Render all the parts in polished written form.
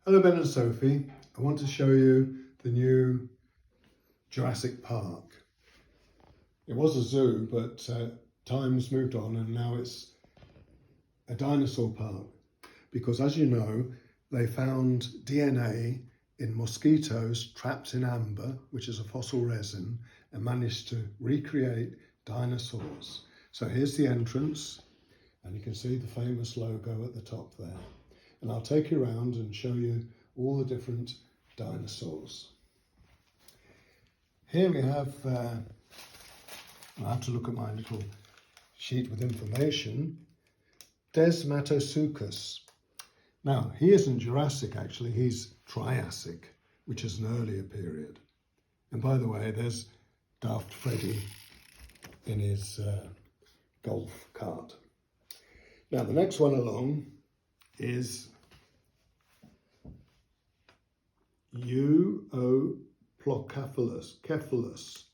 Hello Ben and Sophie, I want to show you the new Jurassic Park. It was a zoo, but time's moved on and now it's a dinosaur park, because as you know, they found DNA in mosquitoes trapped in amber, which is a fossil resin, and managed to recreate dinosaurs. So here's the entrance, and you can see the famous logo at the top there. And I'll take you around and show you all the different dinosaurs. Here we have, I have to look at my little sheet with information, Desmatosuchus. Now, he isn't Jurassic actually, he's Triassic, which is an earlier period. And by the way, there's Daft Freddy in his golf cart. Now, the next one along is Euoplocephalus,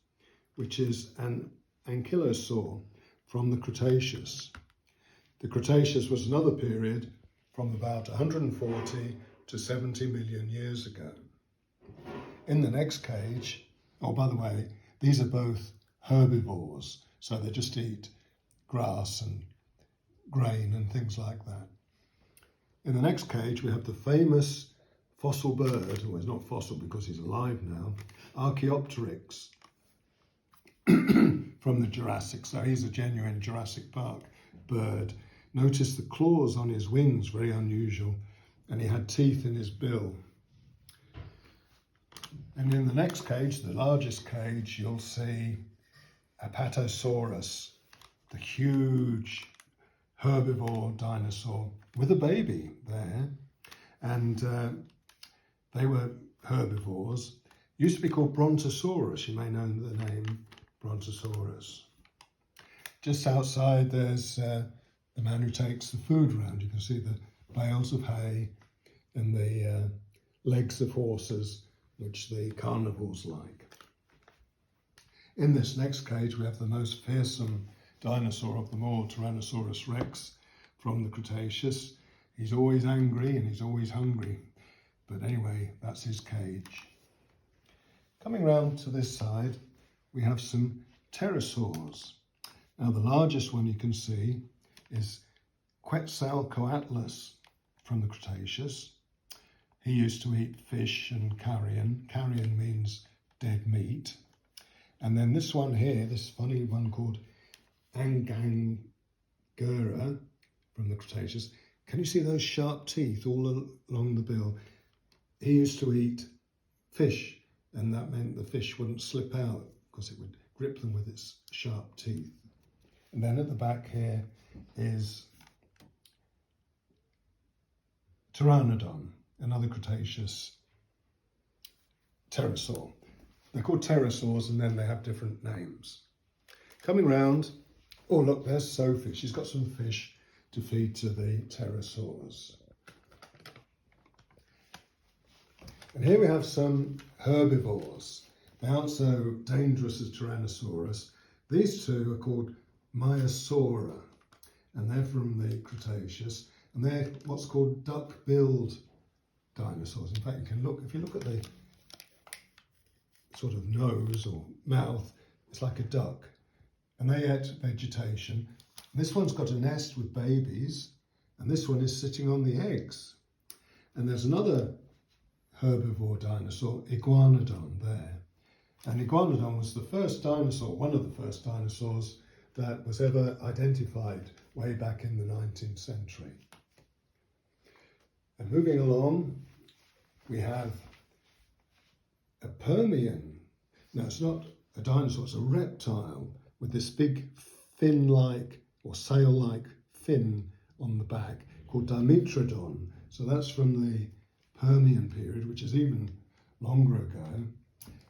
which is an ankylosaur from the Cretaceous. The Cretaceous was another period from about 140 to 70 million years ago. In the next cage, oh, by the way, these are both herbivores, so they just eat grass and grain and things like that. In the next cage, we have the famous fossil bird, well, he's not fossil because he's alive now, Archaeopteryx from the Jurassic. So he's a genuine Jurassic Park bird. Notice the claws on his wings, very unusual, and he had teeth in his bill. And in the next cage, the largest cage, you'll see Apatosaurus, the huge herbivore dinosaur with a baby there. And they were herbivores. Used to be called Brontosaurus. You may know the name Brontosaurus. Just outside there's the man who takes the food round. You can see the bales of hay and the legs of horses, which the carnivores like. In this next cage we have the most fearsome dinosaur of them all, Tyrannosaurus rex from the Cretaceous. He's always angry and he's always hungry. But anyway, that's his cage. Coming round to this side, we have some pterosaurs. Now the largest one you can see is Quetzalcoatlus from the Cretaceous. He used to eat fish and carrion. Carrion means dead meat. And then this one here, this funny one called Angangura from the Cretaceous. Can you see those sharp teeth all along the bill? He used to eat fish, and that meant the fish wouldn't slip out because it would grip them with its sharp teeth. And then at the back here is Pteranodon, another Cretaceous pterosaur. They're called pterosaurs and then they have different names. Coming round, oh look, there's Sophie. She's got some fish to feed to the pterosaurs. And here we have some herbivores. They aren't so dangerous as Tyrannosaurus. These two are called Myosaura, and they're from the Cretaceous, and they're what's called duck-billed dinosaurs. In fact, you can look, if you look at the sort of nose or mouth, it's like a duck, and they ate vegetation. This one's got a nest with babies, and this one is sitting on the eggs. And there's another herbivore dinosaur, Iguanodon there. And Iguanodon was the first dinosaur, one of the first dinosaurs that was ever identified way back in the 19th century. And moving along, we have a Permian. Now, it's not a dinosaur, it's a reptile with this big fin-like or sail-like fin on the back called Dimetrodon. So that's from the Permian period, which is even longer ago.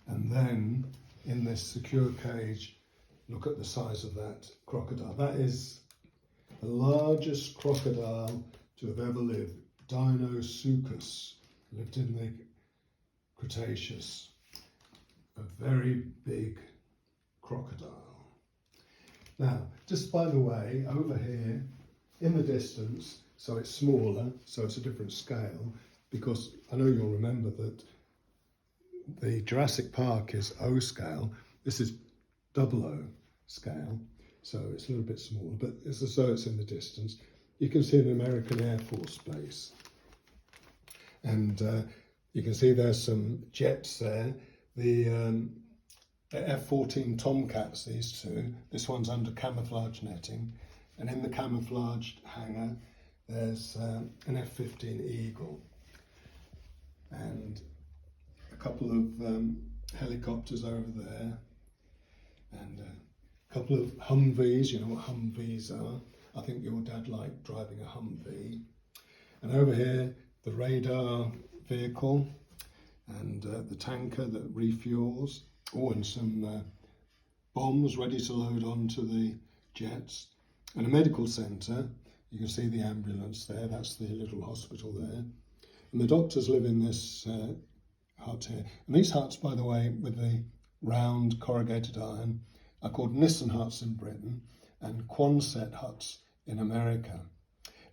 And then in this secure cage, look at the size of that crocodile. That is the largest crocodile to have ever lived. Deinosuchus lived in the Cretaceous. A very big crocodile. Now, just by the way, over here in the distance, so it's smaller, so it's a different scale, because I know you'll remember that the Jurassic Park is O scale. This is 00 scale, so it's a little bit smaller, but it's as though it's in the distance. You can see an American Air Force base. And you can see there's some jets there. The F-14 Tomcats, these two. This one's under camouflage netting. And in the camouflaged hangar, there's an F-15 Eagle. And a couple of helicopters over there. And a couple of Humvees. You know what Humvees are. I think your dad liked driving a Humvee. And over here, the radar vehicle and the tanker that refuels. Oh, and some bombs ready to load onto the jets. And a medical centre. You can see the ambulance there. That's the little hospital there. And the doctors live in this hut here. And these huts, by the way, with the round corrugated iron, are called Nissen huts in Britain and Quonset huts in America.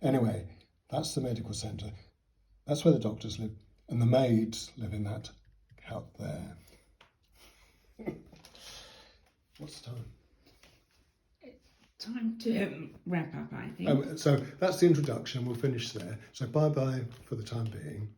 Anyway, that's the medical centre. That's where the doctors live. And the maids live in that hut there. What's the time? It's time to wrap up, I think. So that's the introduction. We'll finish there. So bye-bye for the time being.